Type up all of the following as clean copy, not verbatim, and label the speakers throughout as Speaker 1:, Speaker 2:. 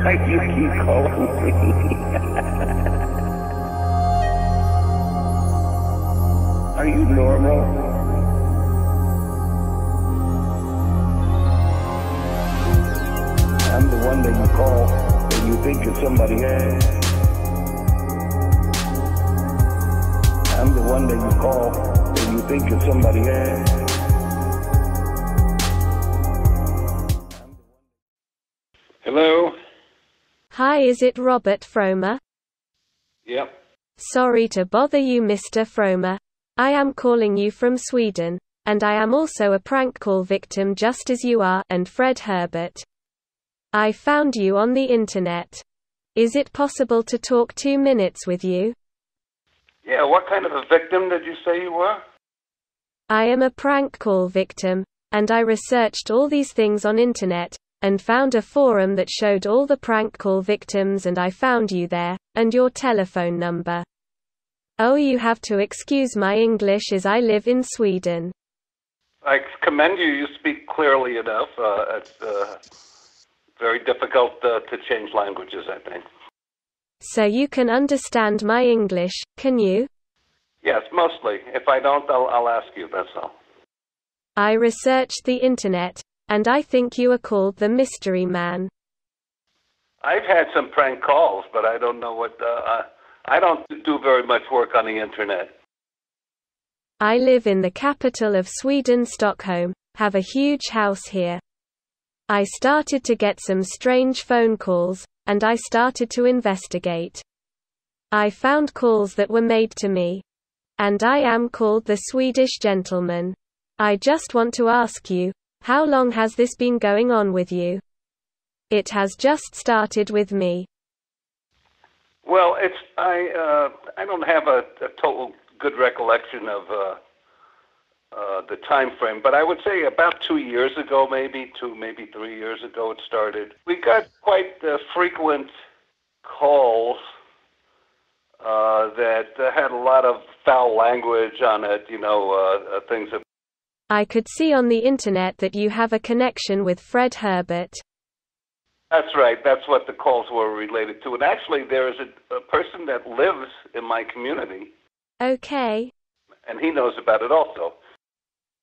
Speaker 1: Why do you keep calling me? Are you normal? I'm the one that you call when you think of somebody else. I'm the one that you call when you think of somebody else. Hello?
Speaker 2: Hi, is it Robert Fromer?
Speaker 1: Yep.
Speaker 2: Sorry to bother you, Mr. Fromer. I am calling you from Sweden, and I am also a prank call victim just as you are, and Fred Herbert. I found you on the internet. Is it possible to talk 2 minutes with you?
Speaker 1: Yeah, what kind of a victim did you say you were?
Speaker 2: I am a prank call victim, and I researched all these things on internet, and found a forum that showed all the prank call victims, and I found you there, and your telephone number. Oh, you have to excuse my English as I live in Sweden.
Speaker 1: I commend you. You speak clearly enough. It's very difficult to change languages, I think.
Speaker 2: So you can understand my English, can you?
Speaker 1: Yes, mostly. If I don't, I'll ask you, that's all.
Speaker 2: I researched the internet, and I think you are called the Mystery Man.
Speaker 1: I've had some prank calls, but I don't know what... I don't do very much work on the internet.
Speaker 2: I live in the capital of Sweden, Stockholm, have a huge house here. I started to get some strange phone calls, and I started to investigate. I found calls that were made to me. And I am called the Swedish Gentleman. I just want to ask you, how long has this been going on with you? It has just started with me.
Speaker 1: Well, I don't have a total good recollection of the time frame, but I would say about 2 years ago, maybe 3 years ago it started. We got quite frequent calls that had a lot of foul language on it, things that...
Speaker 2: I could see on the internet that you have a connection with Fred Herbert.
Speaker 1: That's right. That's what the calls were related to. And actually, there is a person that lives in my community.
Speaker 2: Okay.
Speaker 1: And he knows about it also.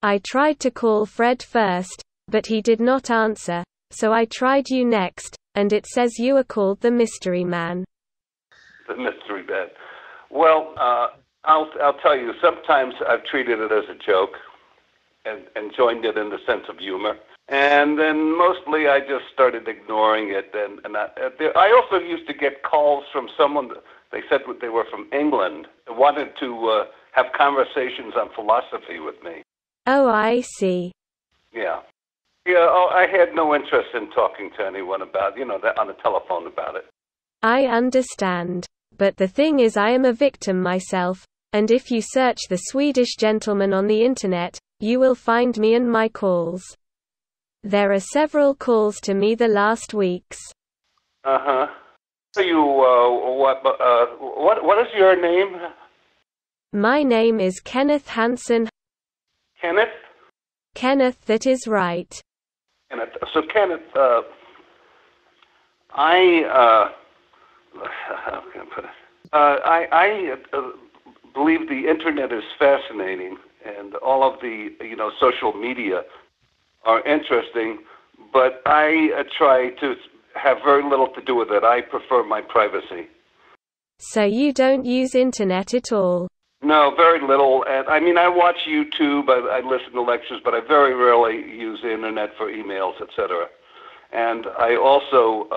Speaker 2: I tried to call Fred first, but he did not answer, so I tried you next, and it says you are called the Mystery Man.
Speaker 1: The Mystery Man. Well, I'll tell you, sometimes I've treated it as a joke and joined it in the sense of humor. And then mostly I just started ignoring it. And I also used to get calls from someone, they said they were from England, and wanted to have conversations on philosophy with me.
Speaker 2: Oh, I see.
Speaker 1: Yeah. I had no interest in talking to anyone about, on the telephone about it.
Speaker 2: I understand. But the thing is, I am a victim myself, and if you search the Swedish Gentleman on the internet, you will find me and my calls. There are several calls to me the last weeks.
Speaker 1: Uh-huh. So what is your name?
Speaker 2: My name is Kenneth Hansen.
Speaker 1: Kenneth?
Speaker 2: Kenneth, that is right.
Speaker 1: Kenneth. So Kenneth, how can I put it? I believe the internet is fascinating, and all of the social media are interesting, but I try to have very little to do with it. I prefer my privacy.
Speaker 2: So you don't use internet at all?
Speaker 1: No, very little. And I watch YouTube, I listen to lectures, but I very rarely use the internet for emails, etc. And I also,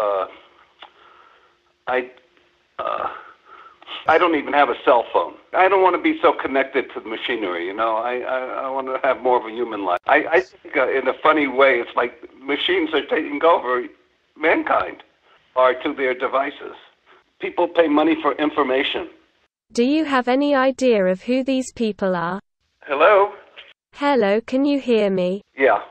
Speaker 1: I don't even have a cell phone. I don't want to be so connected to the machinery, I want to have more of a human life. I think in a funny way, it's like machines are taking over mankind, or to their devices. People pay money for information.
Speaker 2: Do you have any idea of who these people are?
Speaker 1: Hello?
Speaker 2: Hello, can you hear me?
Speaker 1: Yeah.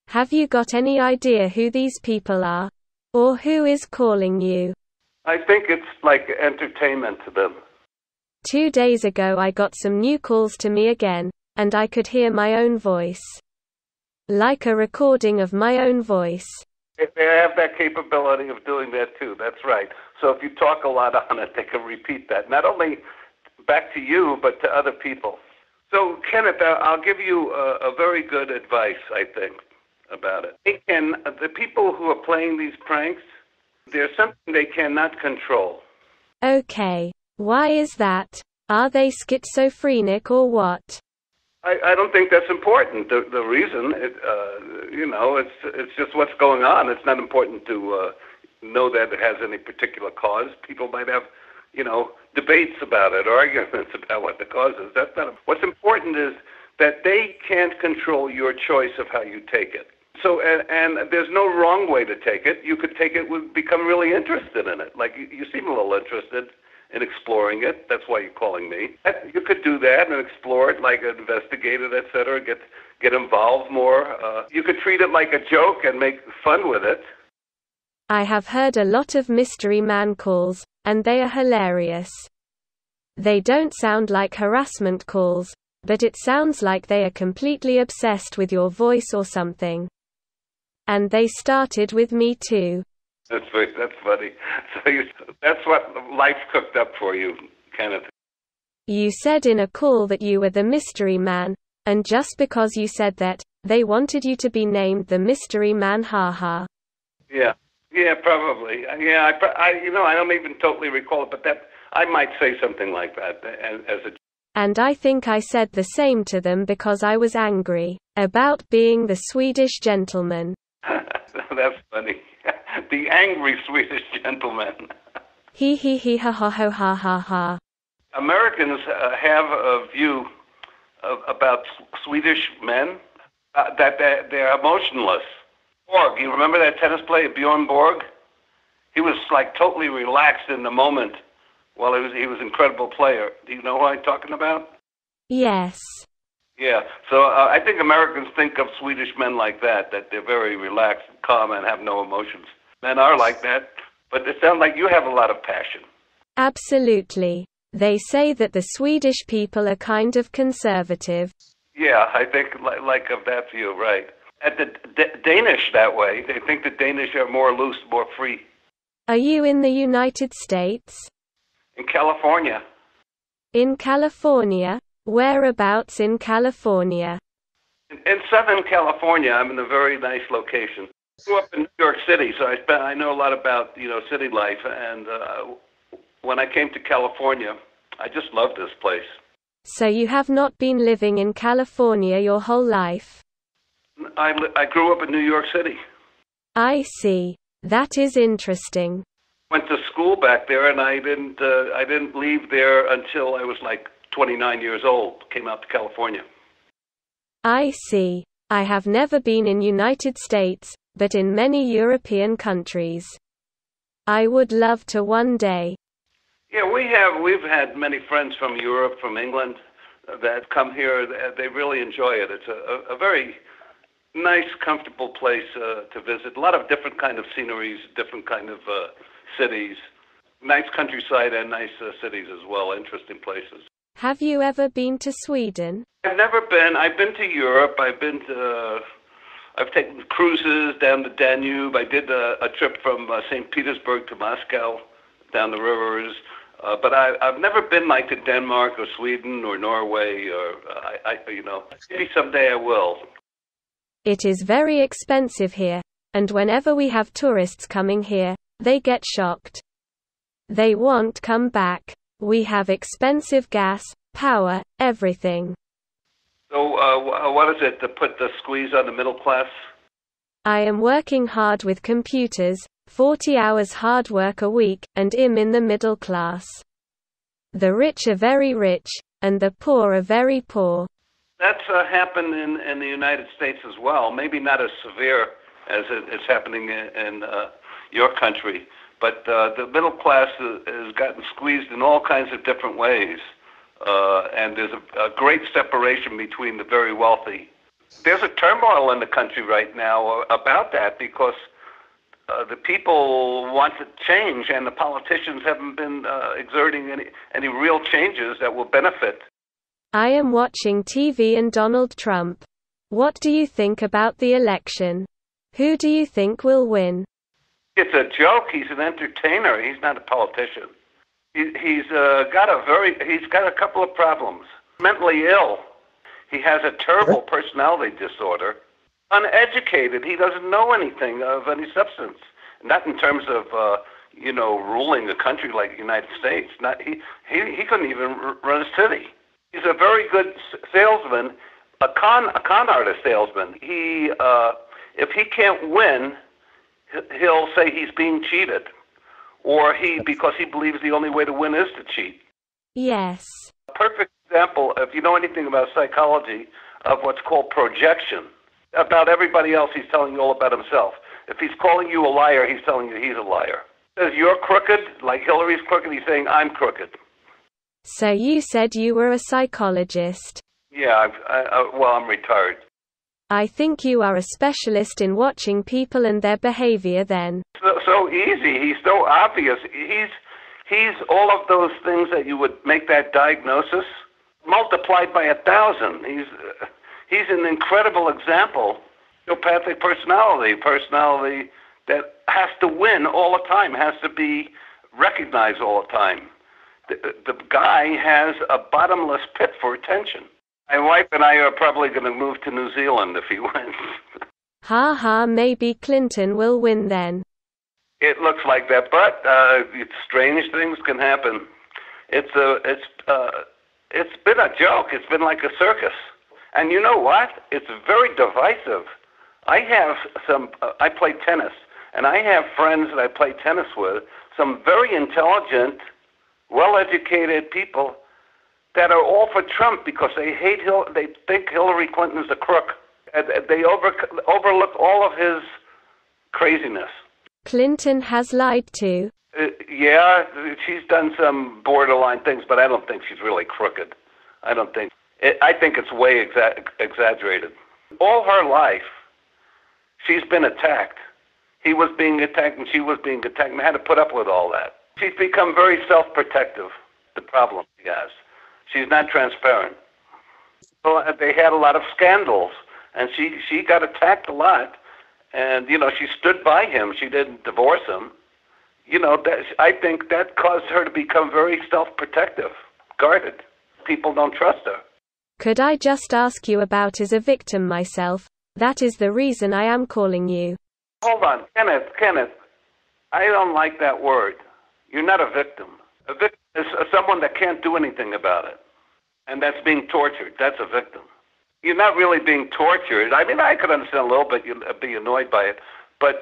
Speaker 2: Have you got any idea who these people are? Or who is calling you?
Speaker 1: I think it's like entertainment to them.
Speaker 2: 2 days ago I got some new calls to me again, and I could hear my own voice. Like a recording of my own voice.
Speaker 1: They have that capability of doing that too. That's right. So if you talk a lot on it, they can repeat that, not only back to you, but to other people. So, Kenneth, I'll give you a very good advice, I think, about it. The people who are playing these pranks, there's something they cannot control.
Speaker 2: Okay. Why is that? Are they schizophrenic or what?
Speaker 1: I don't think that's important. The reason, it's just what's going on. It's not important to know that it has any particular cause. People might have, debates about it, arguments about what the cause is. That's not. What's important is that they can't control your choice of how you take it. So, and there's no wrong way to take it. You could take it, become really interested in it. Like you seem a little interested in exploring it. That's why you're calling me. You could do that and explore it, like investigate it, etc. Get involved more. You could treat it like a joke and make fun with it.
Speaker 2: I have heard a lot of mystery man calls, and they are hilarious. They don't sound like harassment calls, but it sounds like they are completely obsessed with your voice or something. And they started with me too.
Speaker 1: That's funny. So that's what life cooked up for you, Kenneth.
Speaker 2: You said in a call that you were the mystery man, and just because you said that, they wanted you to be named the mystery man, haha.
Speaker 1: Yeah, probably. Yeah, I don't even totally recall it, but that I might say something like that
Speaker 2: And I think I said the same to them because I was angry about being the Swedish gentleman.
Speaker 1: That's funny. The angry Swedish gentleman.
Speaker 2: He ha ha ha ha ha ha.
Speaker 1: Americans have a view about Swedish men that they're emotionless. Borg, you remember that tennis player Bjorn Borg? He was like totally relaxed in the moment while he was an incredible player. Do you know who I'm talking about?
Speaker 2: Yes.
Speaker 1: Yeah, so I think Americans think of Swedish men like that they're very relaxed and calm and have no emotions. Men are like that, but it sounds like you have a lot of passion.
Speaker 2: Absolutely. They say that the Swedish people are kind of conservative.
Speaker 1: Yeah, I think like of that view, right. At the Danish that way, they think the Danish are more loose, more free.
Speaker 2: Are you in the United States?
Speaker 1: In California.
Speaker 2: In California? Whereabouts in California?
Speaker 1: In Southern California. I'm in a very nice location. I grew up in New York City, so I know a lot about city life. And when I came to California, I just loved this place.
Speaker 2: So you have not been living in California your whole life?
Speaker 1: I grew up in New York City.
Speaker 2: I see. That is interesting.
Speaker 1: Went to school back there, and I didn't leave there until I was like 29 years old. Came out to California.
Speaker 2: I see. I have never been in United States, but in many European countries. I would love to one day.
Speaker 1: Yeah, we've had many friends from Europe, from England, that come here. They really enjoy it. It's a very nice, comfortable place to visit. A lot of different kind of sceneries, different kind of cities. Nice countryside and nice cities as well, interesting places.
Speaker 2: Have you ever been to Sweden?
Speaker 1: I've never been. I've been to Europe. I've taken cruises down the Danube. I did a trip from St. Petersburg to Moscow, down the rivers. But I've never been like to Denmark or Sweden or Norway or maybe someday I will.
Speaker 2: It is very expensive here, and whenever we have tourists coming here, they get shocked. They won't come back. We have expensive gas, power, everything.
Speaker 1: So what is it to put the squeeze on the middle class?
Speaker 2: I am working hard with computers, 40 hours hard work a week, and am in the middle class. The rich are very rich, and the poor are very poor.
Speaker 1: That's happened in the United States as well. Maybe not as severe as it's happening in your country, but the middle class has gotten squeezed in all kinds of different ways, and there's a great separation between the very wealthy. There's a turmoil in the country right now about that because the people want to change, and the politicians haven't been exerting any real changes that will benefit.
Speaker 2: I am watching TV and Donald Trump. What do you think about the election? Who do you think will win?
Speaker 1: It's a joke. He's an entertainer. He's not a politician. He's got a couple of problems. Mentally ill. He has a terrible personality disorder. Uneducated. He doesn't know anything of any substance. Not in terms of ruling a country like the United States. He couldn't even run a city. He's a very good salesman, a con artist salesman. If he can't win, he'll say he's being cheated, or because he believes the only way to win is to cheat.
Speaker 2: Yes.
Speaker 1: A perfect example, if you know anything about psychology, of what's called projection. About everybody else, he's telling you all about himself. If he's calling you a liar, he's telling you he's a liar. Says you're crooked, like Hillary's crooked, he's saying I'm crooked.
Speaker 2: So you said you were a psychologist.
Speaker 1: Yeah, I'm retired.
Speaker 2: I think you are a specialist in watching people and their behavior then.
Speaker 1: So easy, he's so obvious. He's all of those things that you would make that diagnosis multiplied by 1,000. He's an incredible example. Sociopathic personality that has to win all the time, has to be recognized all the time. The guy has a bottomless pit for attention. My wife and I are probably going to move to New Zealand if he wins.
Speaker 2: Ha ha, maybe Clinton will win then.
Speaker 1: It looks like that, but strange things can happen. It's been a joke. It's been like a circus. And you know what? It's very divisive. I play tennis, and I have friends that I play tennis with, some very intelligent, well-educated people that are all for Trump because they think Hillary Clinton's a crook. And they overlook all of his craziness.
Speaker 2: Clinton has lied too.
Speaker 1: Yeah, she's done some borderline things, but I don't think she's really crooked. I think it's way exaggerated. All her life, she's been attacked. He was being attacked and she was being attacked, and had to put up with all that. She's become very self-protective, the problem she has. She's not transparent. So they had a lot of scandals, and she got attacked a lot. And, she stood by him. She didn't divorce him. I think that caused her to become very self-protective, guarded. People don't trust her.
Speaker 2: Could I just ask you about as a victim myself? That is the reason I am calling you.
Speaker 1: Hold on, Kenneth. I don't like that word. You're not a victim. A victim is someone that can't do anything about it, and that's being tortured. That's a victim. You're not really being tortured. I mean, I could understand a little bit, you'd be annoyed by it, but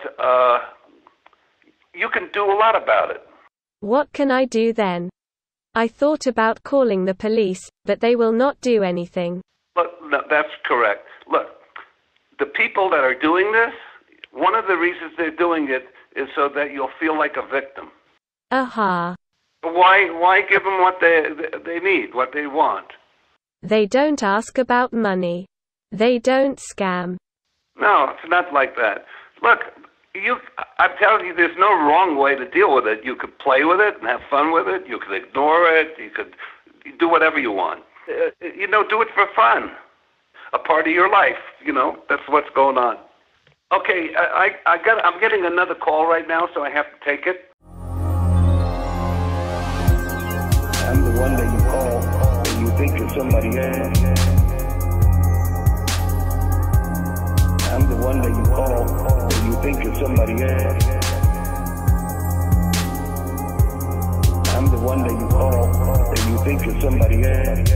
Speaker 1: you can do a lot about it.
Speaker 2: What can I do then? I thought about calling the police, but they will not do anything.
Speaker 1: Look, no, that's correct. Look, the people that are doing this, one of the reasons they're doing it is so that you'll feel like a victim.
Speaker 2: Aha.
Speaker 1: Why give them what they need, what they want?
Speaker 2: They don't ask about money. They don't scam.
Speaker 1: No, it's not like that. Look, I'm telling you, there's no wrong way to deal with it. You could play with it and have fun with it. You could ignore it. You could do whatever you want. Do it for fun. A part of your life. That's what's going on. Okay, I'm getting another call right now, so I have to take it.
Speaker 3: I'm the one that you call when you think you're somebody else. I'm the one that you call when you think you're somebody else. I'm the one that you call when you think you're somebody else.